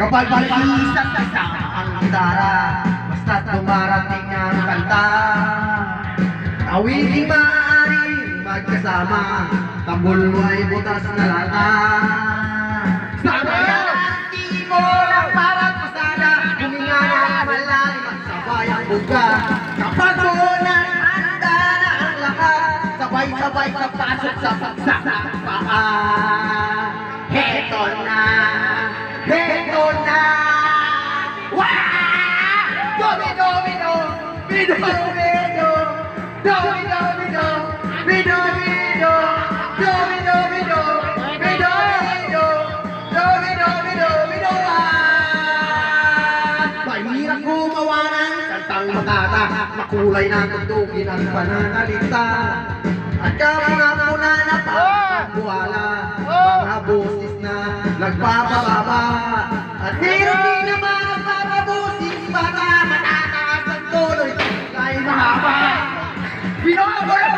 Kapag isang kasama ang gitara, basta't dumarating ang kanta, awiting maaaring magkasama, tambol mo ay butas na lata. Sabay ang tingin mo lang parang pasada, huminga ng malalim at sabay ang buga. Kapag unang handa na ang lahat, sabay-sabay ka pasok sa pagsasapaan. Heto na! Heto na! Wah! Domino! Bido! Domino! Bido! Domino! Mahirap gumawa ng kantang makata, makulay na tugtugin ang pananalita. At kamuna na pagbuwala, mga boses na nagpapababa. At meron din naman ang papabusis, bata matataas ang tuloy, ay mahaba. Binobolo!